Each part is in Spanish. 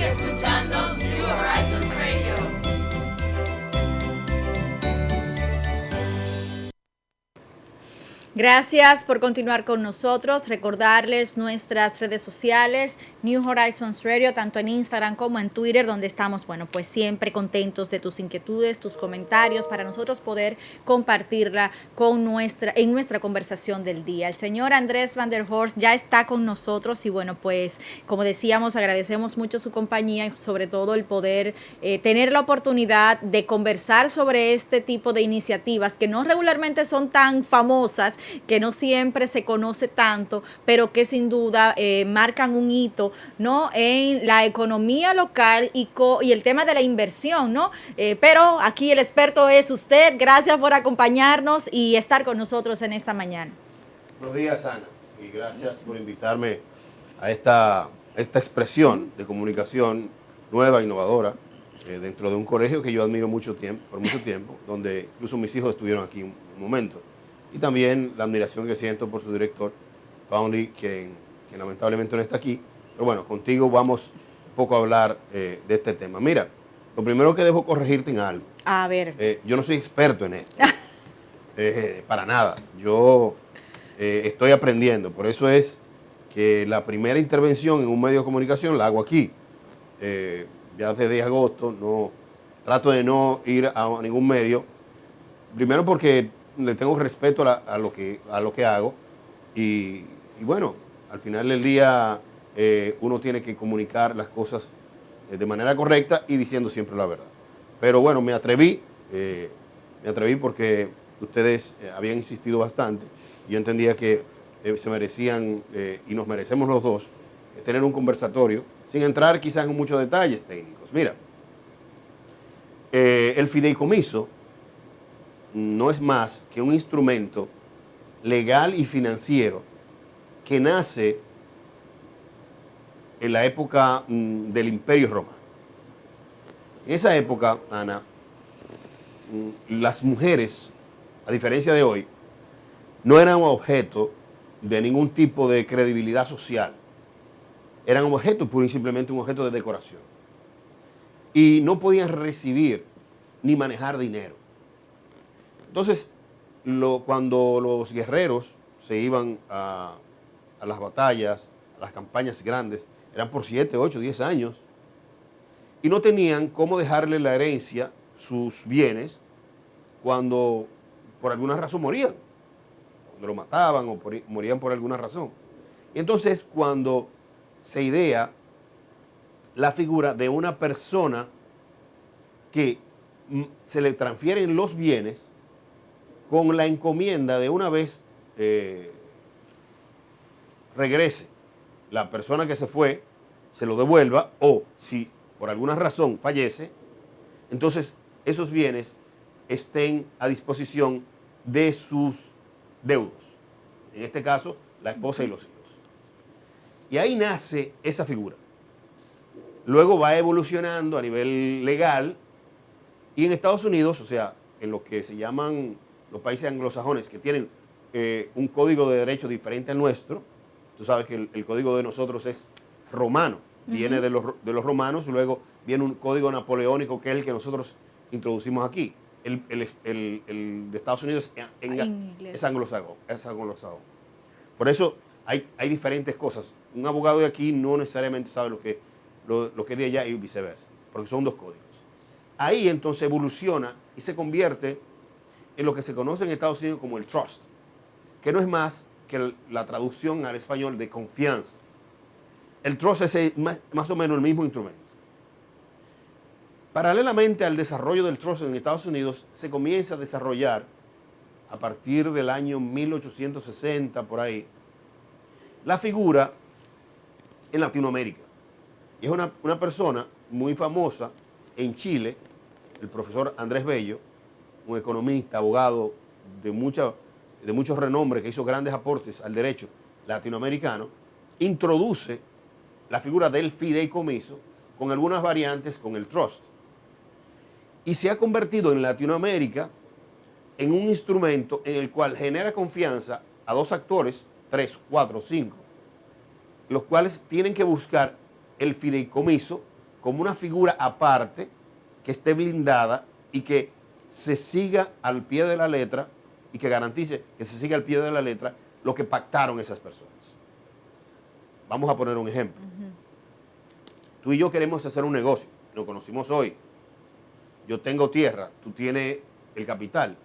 escuchando New Horizons Radio. Gracias por continuar con nosotros. Recordarles nuestras redes sociales, New Horizons Radio, tanto en Instagram como en Twitter, donde estamos, bueno, pues siempre contentos de tus inquietudes, tus comentarios, para nosotros poder compartirla en nuestra conversación del día. El señor Andrés Van der Horst ya está con nosotros y bueno, pues como decíamos, agradecemos mucho su compañía y sobre todo el poder tener la oportunidad de conversar sobre este tipo de iniciativas que no regularmente son tan famosas, que no siempre se conoce tanto, pero que sin duda marcan un hito, ¿no?, en la economía local y el tema de la inversión, ¿no? Pero aquí el experto es usted. Gracias por acompañarnos y estar con nosotros en esta mañana. Buenos días, Ana, y gracias por invitarme a esta expresión de comunicación nueva, innovadora, dentro de un colegio que yo admiro por mucho tiempo, donde incluso mis hijos estuvieron aquí un momento. Y también la admiración que siento por su director, Foundry, quien lamentablemente no está aquí. Pero bueno, contigo vamos un poco a hablar de este tema. Mira, lo primero que debo corregirte en algo. A ver. Yo no soy experto en esto. Para nada. Yo estoy aprendiendo. Por eso es que la primera intervención en un medio de comunicación la hago aquí. Ya desde agosto trato de no ir a ningún medio. Primero porque le tengo respeto a lo que hago y bueno, al final del día uno tiene que comunicar las cosas de manera correcta y diciendo siempre la verdad. Pero bueno, me atreví porque ustedes habían insistido bastante y yo entendía que se merecían y nos merecemos los dos tener un conversatorio sin entrar quizás en muchos detalles técnicos. Mira, el fideicomiso no es más que un instrumento legal y financiero que nace en la época del Imperio Romano. En esa época, Ana, las mujeres, a diferencia de hoy, no eran objeto de ningún tipo de credibilidad social. Eran objeto, pura y simplemente un objeto de decoración. Y no podían recibir ni manejar dinero. Entonces, cuando los guerreros se iban a las batallas, a las campañas grandes, eran por 7, 8, 10 años, y no tenían cómo dejarle la herencia, sus bienes, cuando por alguna razón morían, cuando lo mataban o morían por alguna razón. Y entonces, cuando se idea la figura de una persona que se le transfieren los bienes, con la encomienda de una vez regrese la persona que se fue, se lo devuelva, o si por alguna razón fallece, entonces esos bienes estén a disposición de sus deudos. En este caso, la esposa y los hijos. Y ahí nace esa figura. Luego va evolucionando a nivel legal y en Estados Unidos, o sea, en lo que se llaman los países anglosajones que tienen un código de derecho diferente al nuestro. Tú sabes que el código de nosotros es romano, viene de los romanos, luego viene un código napoleónico que es el que nosotros introducimos aquí. El de Estados Unidos es anglosajón. Por eso hay diferentes cosas. Un abogado de aquí no necesariamente sabe lo que es de allá y viceversa, porque son dos códigos. Ahí entonces evoluciona y se convierte en lo que se conoce en Estados Unidos como el trust, que no es más que la traducción al español de confianza. El trust es más o menos el mismo instrumento. Paralelamente al desarrollo del trust en Estados Unidos, se comienza a desarrollar a partir del año 1860, por ahí, la figura en Latinoamérica. Y es una persona muy famosa en Chile, el profesor Andrés Bello, un economista, abogado de mucho renombre, que hizo grandes aportes al derecho latinoamericano, introduce la figura del fideicomiso con algunas variantes con el trust. Y se ha convertido en Latinoamérica en un instrumento en el cual genera confianza a dos actores, 3, 4, 5, los cuales tienen que buscar el fideicomiso como una figura aparte que esté blindada y que se siga al pie de la letra y que garantice que se siga al pie de la letra lo que pactaron esas personas. Vamos a poner un ejemplo. Tú y yo queremos hacer un negocio, nos conocimos hoy. Yo tengo tierra, tú tienes el capital.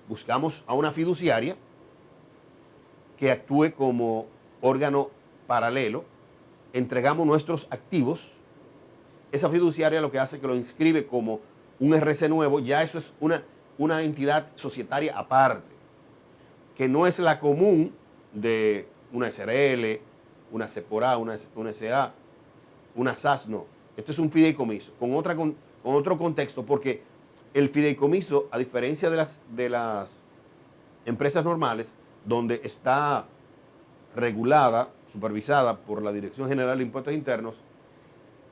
Buscamos a una fiduciaria que actúe como órgano paralelo, entregamos nuestros activos. Esa fiduciaria lo que hace es que lo inscribe como un RC nuevo, ya eso es una entidad societaria aparte, que no es la común de una SRL, una CEPORA, una SA, una SAS, no. Esto es un fideicomiso, con otro contexto, porque el fideicomiso, a diferencia de las empresas normales, donde está regulada, supervisada por la Dirección General de Impuestos Internos,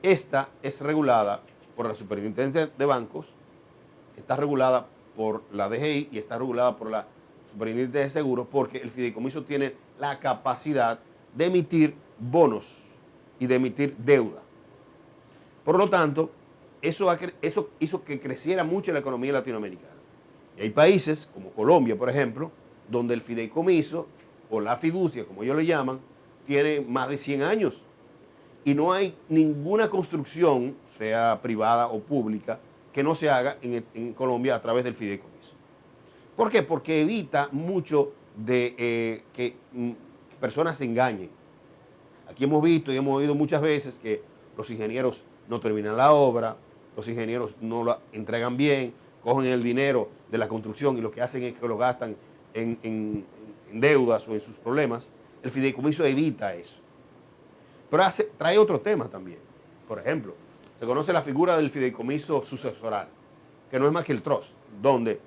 esta es regulada por la Superintendencia de Bancos, está regulada por la DGI y está regulada por la Superintendencia de Seguros, porque el fideicomiso tiene la capacidad de emitir bonos y de emitir deuda. Por lo tanto, eso hizo que creciera mucho la economía latinoamericana. Y hay países, como Colombia, por ejemplo, donde el fideicomiso, o la fiducia, como ellos le llaman, tiene más de 100 años. Y no hay ninguna construcción, sea privada o pública, que no se haga en Colombia a través del fideicomiso. ¿Por qué? Porque evita mucho de que personas se engañen. Aquí hemos visto y hemos oído muchas veces que los ingenieros no terminan la obra, los ingenieros no la entregan bien, cogen el dinero de la construcción y lo que hacen es que lo gastan en deudas o en sus problemas. El fideicomiso evita eso. Pero trae otro tema también. Por ejemplo, se conoce la figura del fideicomiso sucesoral, que no es más que el trust, donde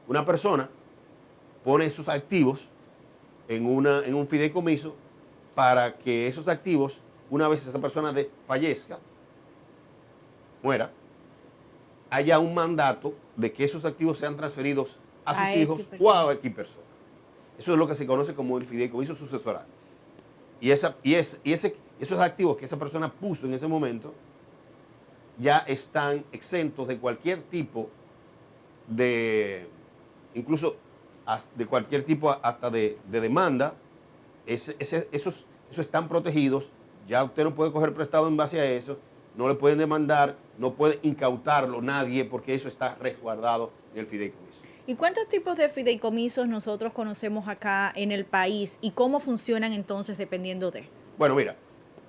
una persona pone sus activos en un fideicomiso para que esos activos, una vez esa persona fallezca, muera, haya un mandato de que esos activos sean transferidos a sus hijos o a X personas. Eso es lo que se conoce como el fideicomiso sucesoral. Y esos activos que esa persona puso en ese momento ya están exentos de cualquier tipo incluso de cualquier tipo hasta de demanda. Esos están protegidos. Ya usted no puede coger prestado en base a eso, no le pueden demandar, no puede incautarlo nadie, porque eso está resguardado en el fideicomiso. ¿Y cuántos tipos de fideicomisos nosotros conocemos acá en el país y cómo funcionan entonces dependiendo de? Bueno, mira,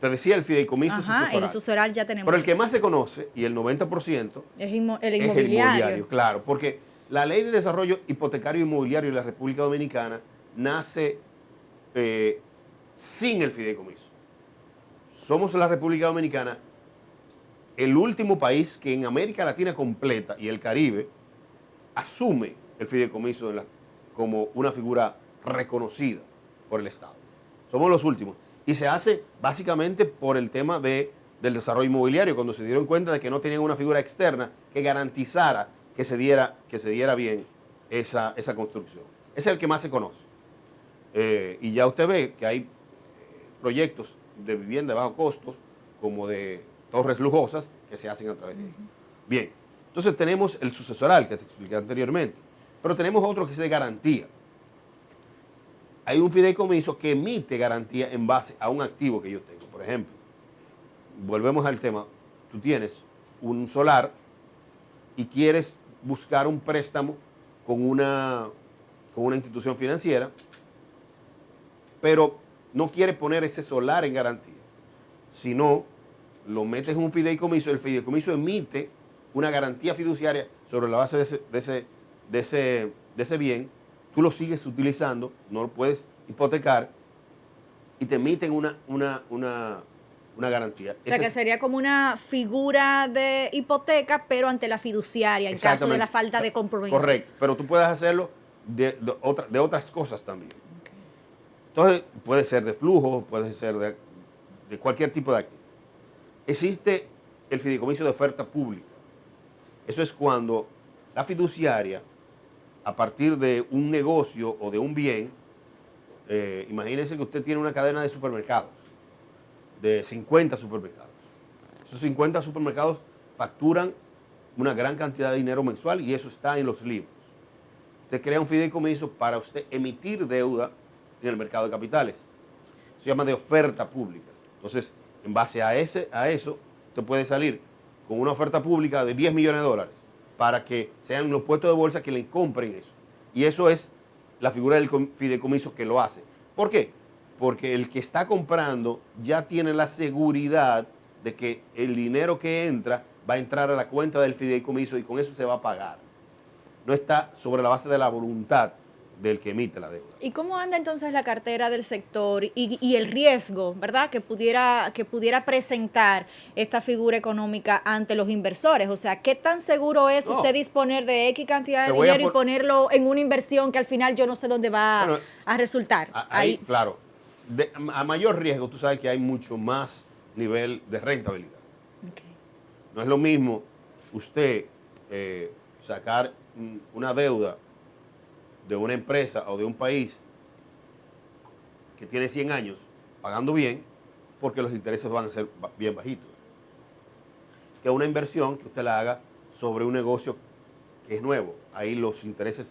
te decía el fideicomiso sucesoral. El sucesoral ya tenemos. Pero el que más se conoce, y el 90%, es el inmobiliario. Es el inmobiliario, claro, porque la Ley de Desarrollo Hipotecario Inmobiliario de la República Dominicana nace sin el fideicomiso. Somos la República Dominicana el último país que en América Latina completa y el Caribe asume el fideicomiso como una figura reconocida por el Estado. Somos los últimos. Y se hace básicamente por el tema del desarrollo inmobiliario, cuando se dieron cuenta de que no tenían una figura externa que garantizara que se diera bien esa construcción. Ese es el que más se conoce. Y ya usted ve que hay proyectos de vivienda de bajo costos, como de torres lujosas, que se hacen a través de ellos. Bien, entonces tenemos el sucesoral, que te expliqué anteriormente, pero tenemos otro que es de garantía. Hay un fideicomiso que emite garantía en base a un activo que yo tengo. Por ejemplo, volvemos al tema, tú tienes un solar y quieres buscar un préstamo con una institución financiera, pero no quieres poner ese solar en garantía, sino lo metes en un fideicomiso, el fideicomiso emite una garantía fiduciaria sobre la base de ese bien, tú lo sigues utilizando, no lo puedes hipotecar y te emiten una garantía. O sea, que sería como una figura de hipoteca, pero ante la fiduciaria, en caso de la falta de compromiso. Correcto, pero tú puedes hacerlo de otras cosas también. Okay. Entonces, puede ser de flujo, puede ser de cualquier tipo de activo. Existe el fideicomiso de oferta pública. Eso es cuando la fiduciaria, a partir de un negocio o de un bien, imagínense que usted tiene una cadena de supermercados, de 50 supermercados. Esos 50 supermercados facturan una gran cantidad de dinero mensual y eso está en los libros. Usted crea un fideicomiso para usted emitir deuda en el mercado de capitales. Se llama de oferta pública. Entonces, en base a eso, usted puede salir con una oferta pública de 10 millones de dólares para que sean los puestos de bolsa que le compren eso. Y eso es la figura del fideicomiso que lo hace. ¿Por qué? Porque el que está comprando ya tiene la seguridad de que el dinero que entra va a entrar a la cuenta del fideicomiso y con eso se va a pagar. No está sobre la base de la voluntad del que emite la deuda. ¿Y cómo anda entonces la cartera del sector y el riesgo, verdad, que pudiera presentar esta figura económica ante los inversores? O sea, ¿qué tan seguro es usted disponer de X cantidad de dinero y ponerlo en una inversión que al final yo no sé dónde va a resultar? Ahí, claro, a mayor riesgo, tú sabes que hay mucho más nivel de rentabilidad. Okay. No es lo mismo usted sacar una deuda de una empresa o de un país que tiene 100 años pagando bien, porque los intereses van a ser bien bajitos. Que una inversión que usted la haga sobre un negocio que es nuevo. Ahí los intereses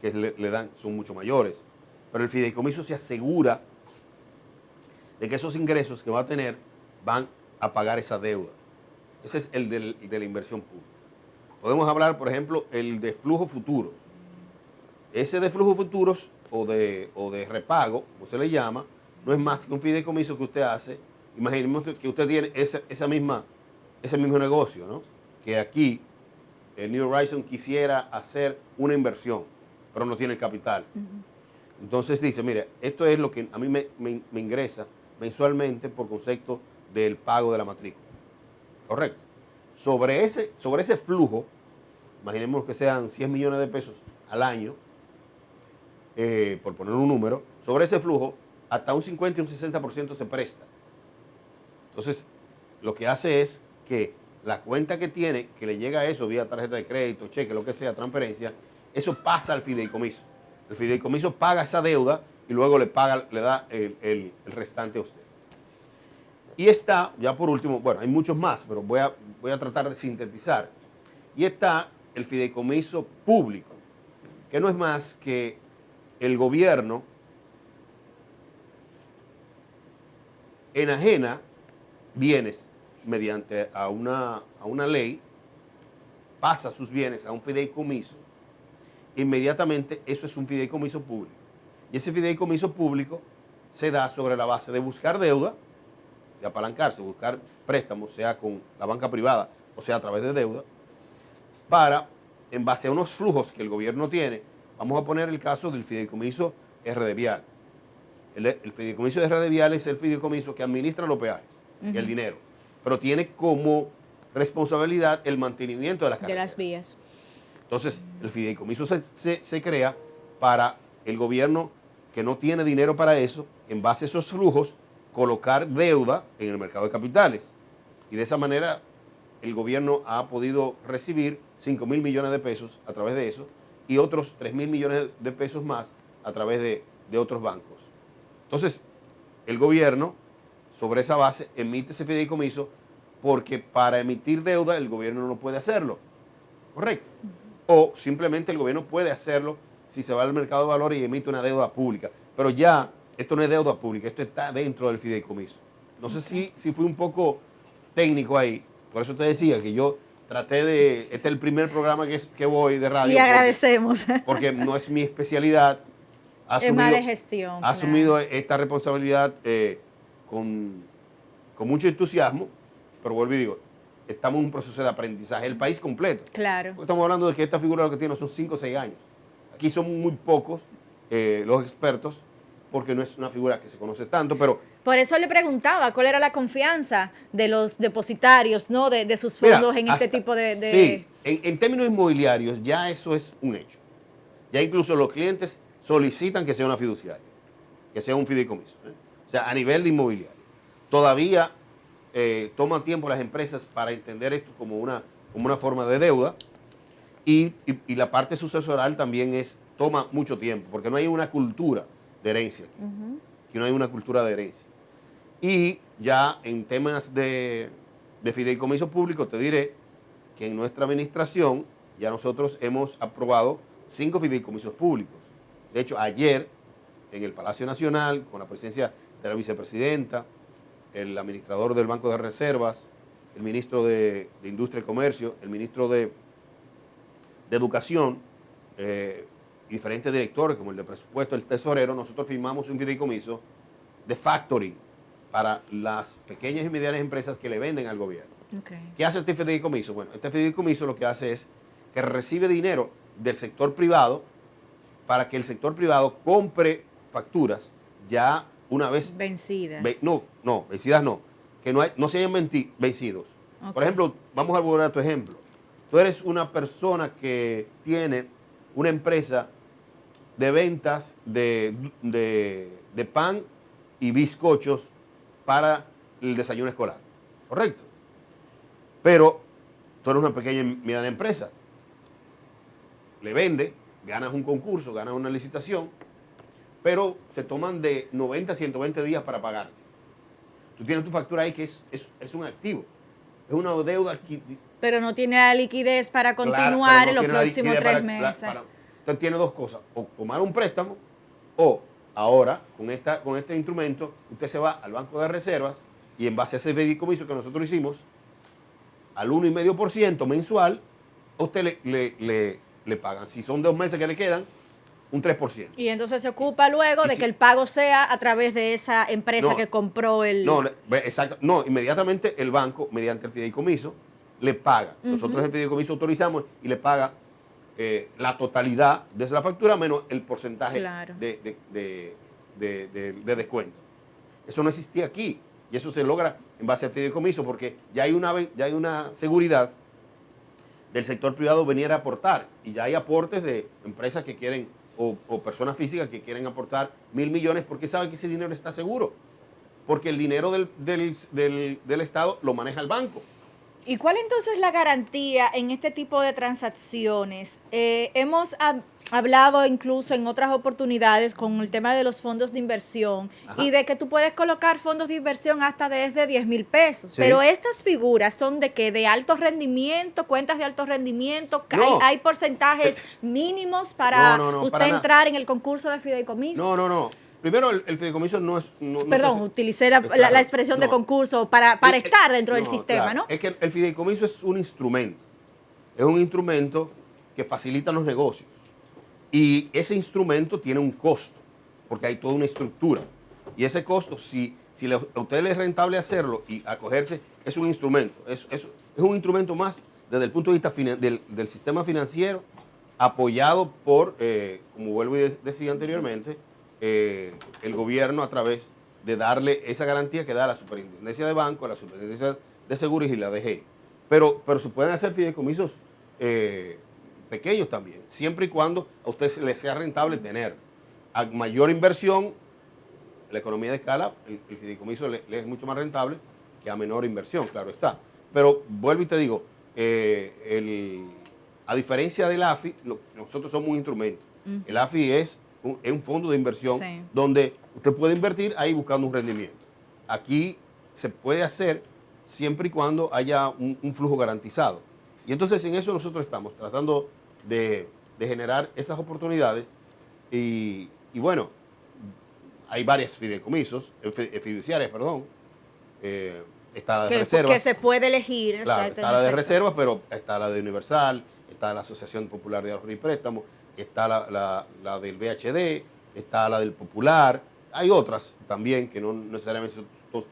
que le dan son mucho mayores. Pero el fideicomiso se asegura de que esos ingresos que va a tener van a pagar esa deuda. Ese es el de la inversión pública. Podemos hablar, por ejemplo, el de flujos futuros. Ese de flujos futuros o de repago, como se le llama, no es más que un fideicomiso que usted hace. Imaginemos que usted tiene ese mismo negocio, ¿no? Que aquí el New Horizon quisiera hacer una inversión, pero no tiene el capital. Entonces dice, mire, esto es lo que a mí me ingresa mensualmente por concepto del pago de la matrícula. Correcto. Sobre ese flujo, imaginemos que sean 100 millones de pesos al año, por poner un número, sobre ese flujo, hasta un 50 y un 60% se presta. Entonces, lo que hace es que la cuenta que tiene, que le llega a eso vía tarjeta de crédito, cheque, lo que sea, transferencia, eso pasa al fideicomiso. El fideicomiso paga esa deuda y luego le da el restante a usted. Y está, ya por último, bueno, hay muchos más, pero voy a tratar de sintetizar. Y está el fideicomiso público, que no es más que el gobierno enajena bienes mediante a una ley, pasa sus bienes a un fideicomiso, inmediatamente eso es un fideicomiso público. Y ese fideicomiso público se da sobre la base de buscar deuda, de apalancarse, buscar préstamos, sea con la banca privada o sea a través de deuda, para, en base a unos flujos que el gobierno tiene. Vamos a poner el caso del fideicomiso RD Vial. El fideicomiso de RD Vial es el fideicomiso que administra los peajes y el dinero, pero tiene como responsabilidad el mantenimiento de las carreteras. De las vías. Entonces, el fideicomiso se crea para el gobierno que no tiene dinero para eso, en base a esos flujos, colocar deuda en el mercado de capitales. Y de esa manera, el gobierno ha podido recibir 5 mil millones de pesos a través de eso y otros 3 mil millones de pesos más a través de otros bancos. Entonces, el gobierno, sobre esa base, emite ese fideicomiso porque para emitir deuda el gobierno no puede hacerlo. ¿Correcto? O simplemente el gobierno puede hacerlo si se va al mercado de valores y emite una deuda pública. Pero ya, esto no es deuda pública, esto está dentro del fideicomiso. No sé si fui un poco técnico ahí, por eso te decía que yo traté este es el primer programa que voy de radio. Y agradecemos. Porque no es mi especialidad. Es más de gestión. Ha asumido esta responsabilidad con mucho entusiasmo, pero vuelvo y digo, estamos en un proceso de aprendizaje, el país completo. Claro. Porque estamos hablando de que esta figura lo que tiene son 5 o 6 años. Aquí son muy pocos los expertos, porque no es una figura que se conoce tanto, pero... Por eso le preguntaba cuál era la confianza de los depositarios, ¿no? De sus fondos en este tipo de... Sí, en términos inmobiliarios ya eso es un hecho. Ya incluso los clientes solicitan que sea una fiduciaria, que sea un fideicomiso. O sea, a nivel de inmobiliario. Todavía toman tiempo las empresas para entender esto como una forma de deuda y la parte sucesoral también toma mucho tiempo, porque no hay una cultura de herencia aquí. Aquí no hay una cultura de herencia. Y ya en temas de de fideicomiso público, te diré que en nuestra administración ya nosotros hemos aprobado 5 fideicomisos públicos. De hecho, ayer en el Palacio Nacional, con la presencia de la vicepresidenta, el administrador del Banco de Reservas, el ministro de Industria y Comercio, el ministro de Educación, y diferentes directores, como el de presupuesto, el tesorero, nosotros firmamos un fideicomiso de factory para las pequeñas y medianas empresas que le venden al gobierno. Okay. ¿Qué hace este fideicomiso? Bueno, este fideicomiso lo que hace es que recibe dinero del sector privado para que el sector privado compre facturas ya una vez vencidas. Vencidas no, que no se hayan vencidos. Okay. Por ejemplo, vamos a volver a tu ejemplo. Tú eres una persona que tiene una empresa de ventas de pan y bizcochos para el desayuno escolar, ¿correcto? Pero tú eres una pequeña y mediana empresa. Le vende, ganas un concurso, ganas una licitación, pero te toman de 90 a 120 días para pagarte. Tú tienes tu factura ahí que es un activo, es una deuda. Pero no tiene la liquidez para continuar en los próximos 3 meses. Entonces tiene dos cosas, o tomar un préstamo, o ahora, con este instrumento, usted se va al Banco de Reservas y en base a ese fideicomiso que nosotros hicimos, al 1,5% mensual, a usted le pagan. Si son 2 meses que le quedan, un 3%. Y entonces se ocupa luego de que el pago sea a través de esa empresa que compró el... No, exacto. No, inmediatamente el banco, mediante el fideicomiso, le paga. Nosotros el fideicomiso autorizamos y le paga la totalidad de la factura menos el porcentaje de descuento. Eso no existía aquí y eso se logra en base al fideicomiso porque ya hay una seguridad del sector privado venir a aportar y ya hay aportes de empresas que quieren o personas físicas que quieren aportar 1.000 millones porque saben que ese dinero está seguro, porque el dinero del Estado lo maneja el banco. ¿Y cuál entonces es la garantía en este tipo de transacciones? Hemos hablado incluso en otras oportunidades con el tema de los fondos de inversión. Ajá. Y de que tú puedes colocar fondos de inversión hasta desde 10,000 pesos. Sí. Pero estas figuras son de que de alto rendimiento, cuentas de alto rendimiento, no. hay porcentajes mínimos para usted para entrar en el concurso de fideicomiso. No. Primero, el fideicomiso no es... Perdón, utilicé la expresión de concurso para estar dentro del sistema, claro. ¿no? Es que el fideicomiso es un instrumento. Es un instrumento que facilita los negocios. Y ese instrumento tiene un costo, porque hay toda una estructura. Y ese costo, si a usted le es rentable hacerlo y acogerse, es un instrumento. Es un instrumento más desde el punto de vista del sistema financiero, apoyado por, como vuelvo y decía anteriormente, el gobierno a través de darle esa garantía que da la Superintendencia de Banco, la Superintendencia de Seguros y la DGI. Pero se pueden hacer fideicomisos pequeños también, siempre y cuando a usted le sea rentable tener. A mayor inversión, la economía de escala, el fideicomiso le es mucho más rentable que a menor inversión, claro está. Pero vuelvo y te digo, a diferencia del AFI, nosotros somos un instrumento. El AFI es un fondo de inversión donde usted puede invertir ahí buscando un rendimiento. Aquí se puede hacer siempre y cuando haya un flujo garantizado. Y entonces en eso nosotros estamos tratando de generar esas oportunidades y bueno, hay varias fideicomisos, fiduciarias, perdón. Está la de reserva. Que se puede elegir. Claro, está la de reserva, pero está la de Universal, está la Asociación Popular de Ahorro y Préstamo, está la del VHD, está la del Popular. Hay otras también que no necesariamente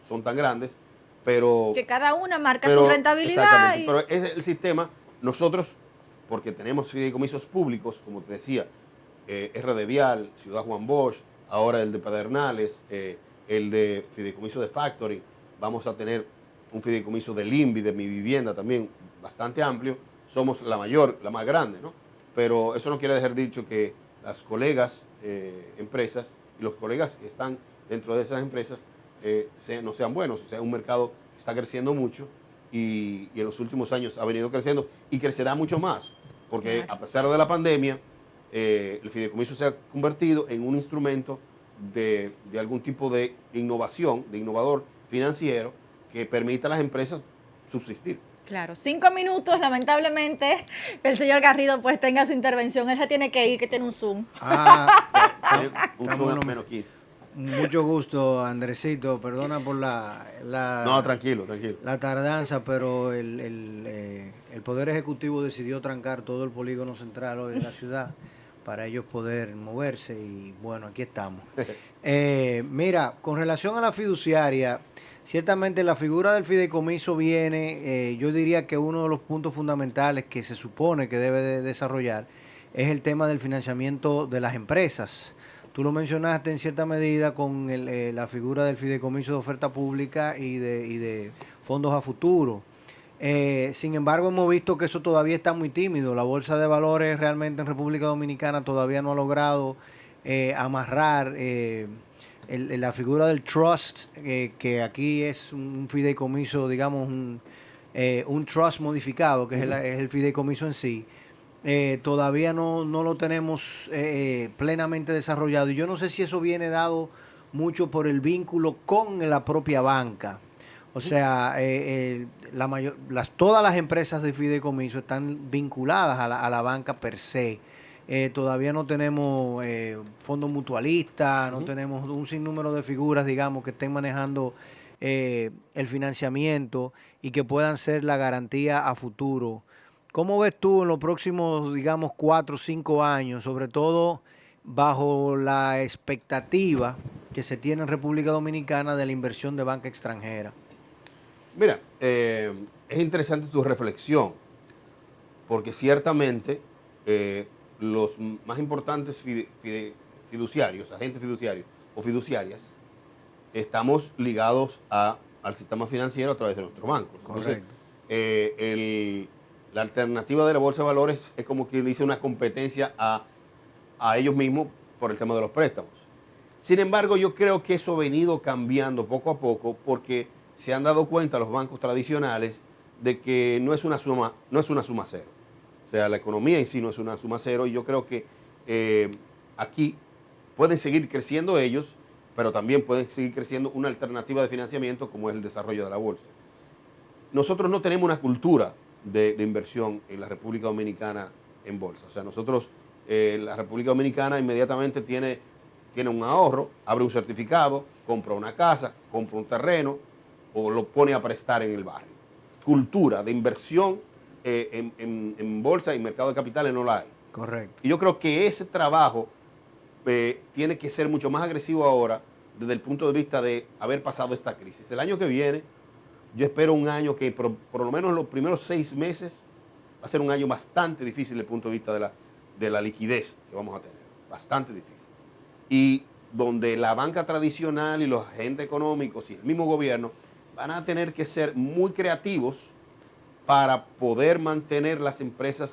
son tan grandes, pero... Que cada una marca su rentabilidad. Exactamente, pero es el sistema. Nosotros, porque tenemos fideicomisos públicos, como te decía, RD Vial, Ciudad Juan Bosch, ahora el de Pedernales, el de fideicomiso de Factory, vamos a tener un fideicomiso del INVI, de Mi Vivienda también, bastante amplio. Somos la más grande, ¿no? Pero eso no quiere dejar dicho que las colegas empresas y los colegas que están dentro de esas empresas no sean buenos. O sea, un mercado que está creciendo mucho y en los últimos años ha venido creciendo y crecerá mucho más, porque a pesar de la pandemia, el fideicomiso se ha convertido en un instrumento de algún tipo de innovación, de innovador financiero, que permita a las empresas subsistir. Claro, 5 minutos, lamentablemente, el señor Garrido pues tenga su intervención. Él se tiene que ir, que tiene un Zoom. Tiene un está zoom bueno. menos 15. Mucho gusto, Andresito. Perdona por No, tranquilo. la tardanza, pero el Poder Ejecutivo decidió trancar todo el polígono central hoy de la ciudad para ellos poder moverse y bueno, aquí estamos. Mira, con relación a la fiduciaria, ciertamente la figura del fideicomiso viene, yo diría que uno de los puntos fundamentales que se supone que debe de desarrollar es el tema del financiamiento de las empresas. Tú lo mencionaste en cierta medida con la figura del fideicomiso de oferta pública y de fondos a futuro. Sin embargo, hemos visto que eso todavía está muy tímido. La bolsa de valores realmente en República Dominicana todavía no ha logrado amarrar la figura del trust, que aquí es un fideicomiso, digamos, un trust modificado, que es el fideicomiso en sí. Todavía no lo tenemos plenamente desarrollado. Y yo no sé si eso viene dado mucho por el vínculo con la propia banca. O sea, todas las empresas de fideicomiso están vinculadas a la banca per se. Todavía no tenemos fondos mutualistas, no tenemos un sinnúmero de figuras, digamos, que estén manejando el financiamiento y que puedan ser la garantía a futuro. ¿Cómo ves tú en los próximos, digamos, 4 o 5 años, sobre todo bajo la expectativa que se tiene en República Dominicana de la inversión de banca extranjera? Mira, es interesante tu reflexión, porque ciertamente los más importantes fiduciarios, agentes fiduciarios o fiduciarias, estamos ligados al sistema financiero a través de nuestros bancos. Correcto. Entonces, la alternativa de la Bolsa de Valores es como quien dice una competencia a ellos mismos por el tema de los préstamos. Sin embargo, yo creo que eso ha venido cambiando poco a poco porque se han dado cuenta los bancos tradicionales de que no es una suma cero. O sea, la economía en sí no es una suma cero y yo creo que aquí pueden seguir creciendo ellos, pero también pueden seguir creciendo una alternativa de financiamiento como es el desarrollo de la bolsa. Nosotros no tenemos una cultura de inversión en la República Dominicana en bolsa. O sea, nosotros, la República Dominicana inmediatamente tiene un ahorro, abre un certificado, compra una casa, compra un terreno o lo pone a prestar en el barrio. Cultura de inversión en bolsa y mercado de capitales no la hay. Correcto. Y yo creo que ese trabajo tiene que ser mucho más agresivo ahora desde el punto de vista de haber pasado esta crisis. El año que viene, yo espero un año que por lo menos los primeros 6 meses va a ser un año bastante difícil desde el punto de vista de la liquidez que vamos a tener. Bastante difícil. Y donde la banca tradicional y los agentes económicos y el mismo gobierno van a tener que ser muy creativos para poder mantener las empresas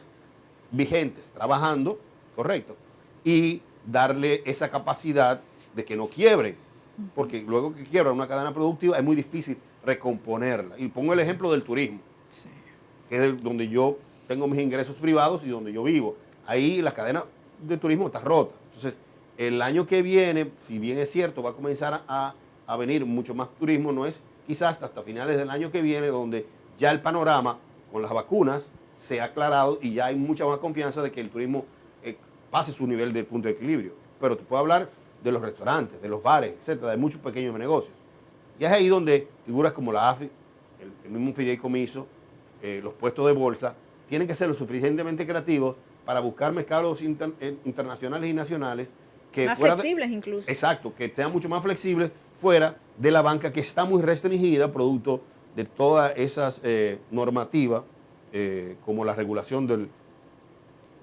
vigentes, trabajando, correcto, y darle esa capacidad de que no quiebren, porque luego que quiebra una cadena productiva es muy difícil recomponerla. Y pongo el ejemplo del turismo, Sí. que es donde yo tengo mis ingresos privados y donde yo vivo. Ahí la cadena de turismo está rota. Entonces, el año que viene, si bien es cierto, va a comenzar a venir mucho más turismo, no es quizás hasta finales del año que viene, donde ya el panorama con las vacunas se ha aclarado y ya hay mucha más confianza de que el turismo pase su nivel de punto de equilibrio. Pero te puedo hablar de los restaurantes, de los bares, etcétera, de muchos pequeños negocios. Y es ahí donde figuras como la AFI, el mismo fideicomiso, los puestos de bolsa, tienen que ser lo suficientemente creativos para buscar mercados internacionales y nacionales que Más flexibles incluso. Exacto, que sean mucho más flexibles fuera de la banca que está muy restringida producto de todas esas normativas como la regulación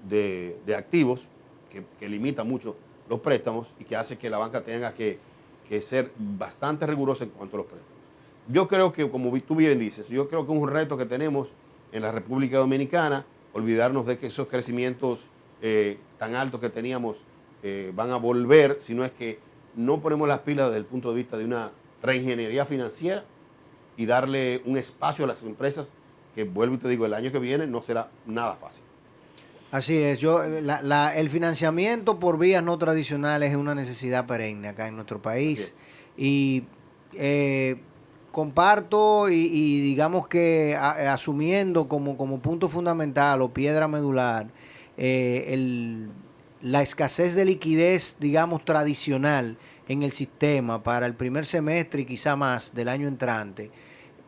de activos que limita mucho los préstamos y que hace que la banca tenga que ser bastante rigurosa en cuanto a los préstamos. Yo creo que, como tú bien dices, yo creo que es un reto que tenemos en la República Dominicana, olvidarnos de que esos crecimientos tan altos que teníamos van a volver, si no es que no ponemos las pilas desde el punto de vista de una reingeniería financiera y darle un espacio a las empresas que, vuelvo y te digo, el año que viene no será nada fácil. Así es, el financiamiento por vías no tradicionales es una necesidad perenne acá en nuestro país. Y comparto y digamos que asumiendo como punto fundamental o piedra medular la escasez de liquidez, digamos, tradicional en el sistema para el primer semestre y quizá más del año entrante,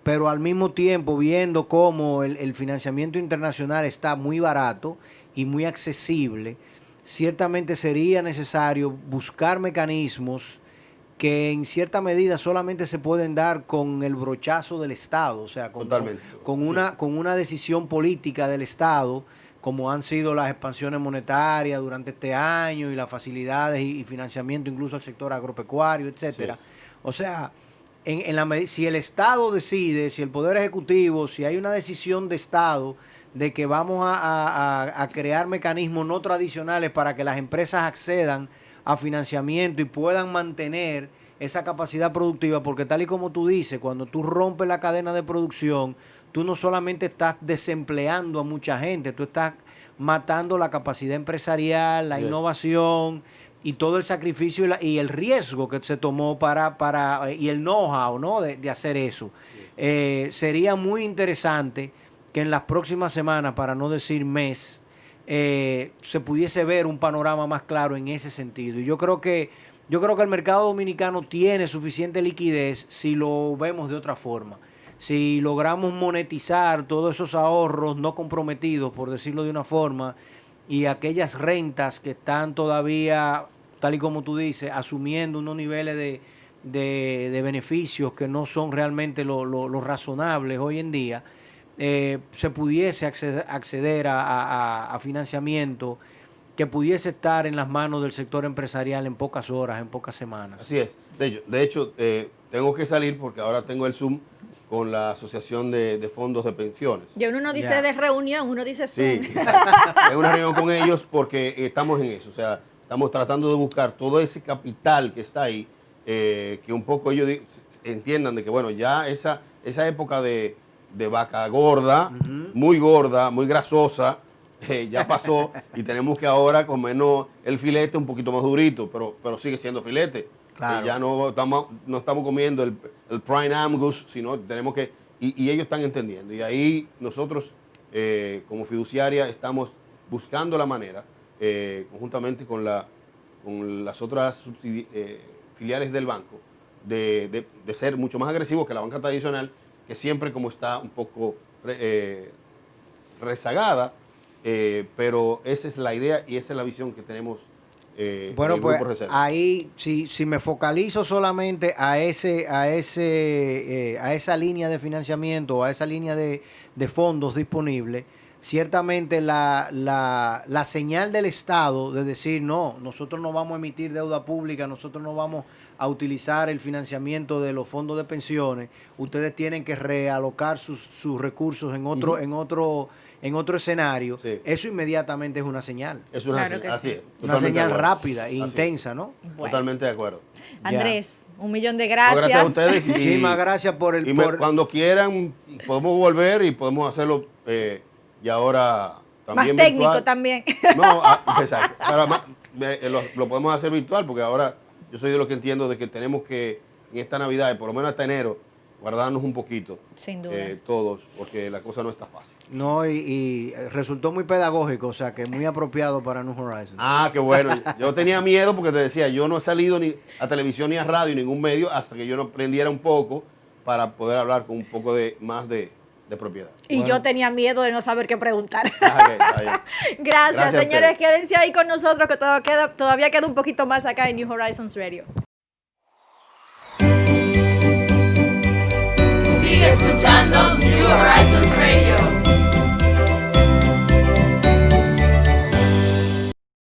pero al mismo tiempo viendo cómo el financiamiento internacional está muy barato y muy accesible, ciertamente sería necesario buscar mecanismos que en cierta medida solamente se pueden dar con el brochazo del Estado, o sea, con una decisión política del Estado, como han sido las expansiones monetarias durante este año y las facilidades y financiamiento incluso al sector agropecuario, etcétera. Sí. O sea, si el Estado decide, si el Poder Ejecutivo, si hay una decisión de Estado de que vamos a crear mecanismos no tradicionales para que las empresas accedan a financiamiento y puedan mantener esa capacidad productiva, porque tal y como tú dices, cuando tú rompes la cadena de producción, tú no solamente estás desempleando a mucha gente, tú estás matando la capacidad empresarial, la innovación y todo el sacrificio y el riesgo que se tomó y el know-how, ¿no? de hacer eso. Sería muy interesante que en las próximas semanas, para no decir mes, se pudiese ver un panorama más claro en ese sentido. Y yo creo que el mercado dominicano tiene suficiente liquidez si lo vemos de otra forma. Si logramos monetizar todos esos ahorros no comprometidos, por decirlo de una forma, y aquellas rentas que están todavía, tal y como tú dices, asumiendo unos niveles de beneficios que no son realmente lo razonables hoy en día, se pudiese acceder a financiamiento que pudiese estar en las manos del sector empresarial en pocas horas, en pocas semanas. Así es. De hecho, tengo que salir porque ahora tengo el Zoom con la Asociación de Fondos de Pensiones. Y uno no dice de reunión, uno dice Zoom. Sí, es una reunión con ellos porque estamos en eso. O sea, estamos tratando de buscar todo ese capital que está ahí, que un poco ellos entiendan de que, bueno, ya esa época de vaca gorda, muy grasosa, ya pasó y tenemos que ahora comernos el filete un poquito más durito, pero sigue siendo filete. Claro. Ya no estamos comiendo el prime Angus, sino tenemos que... Y ellos están entendiendo. Y ahí nosotros, como fiduciaria, estamos buscando la manera, conjuntamente con las otras filiales del banco, de ser mucho más agresivos que la banca tradicional, que siempre como está un poco rezagada, pero esa es la idea y esa es la visión que tenemos. Bueno, pues ahí si me focalizo solamente a esa línea de financiamiento, a esa línea de fondos disponibles, ciertamente la señal del Estado de decir no, nosotros no vamos a emitir deuda pública, nosotros no vamos a utilizar el financiamiento de los fondos de pensiones, ustedes tienen que realocar sus recursos en otro escenario, sí. Eso inmediatamente es una señal. Es una señal, así es. Una señal rápida e intensa, ¿no? Bueno. Totalmente de acuerdo. Andrés, 1.000.000 de gracias. Gracias a ustedes. Muchísimas gracias por cuando quieran, podemos volver y podemos hacerlo y ahora también más técnico virtual. También. No, exacto. Ahora lo podemos hacer virtual porque ahora yo soy de los que entiendo de que tenemos que en esta Navidad, por lo menos hasta enero, guardarnos un poquito. Sin duda. Todos, porque la cosa no está fácil. No, y resultó muy pedagógico, o sea, que muy apropiado para New Horizons. Ah, qué bueno. Yo tenía miedo porque te decía, yo no he salido ni a televisión ni a radio, ningún medio, hasta que yo no aprendiera un poco para poder hablar con un poco más de propiedad. Y bueno, yo tenía miedo de no saber qué preguntar. Está Gracias, señores. Quédense ahí con nosotros que todavía queda un poquito más acá en New Horizons Radio. Sigue escuchando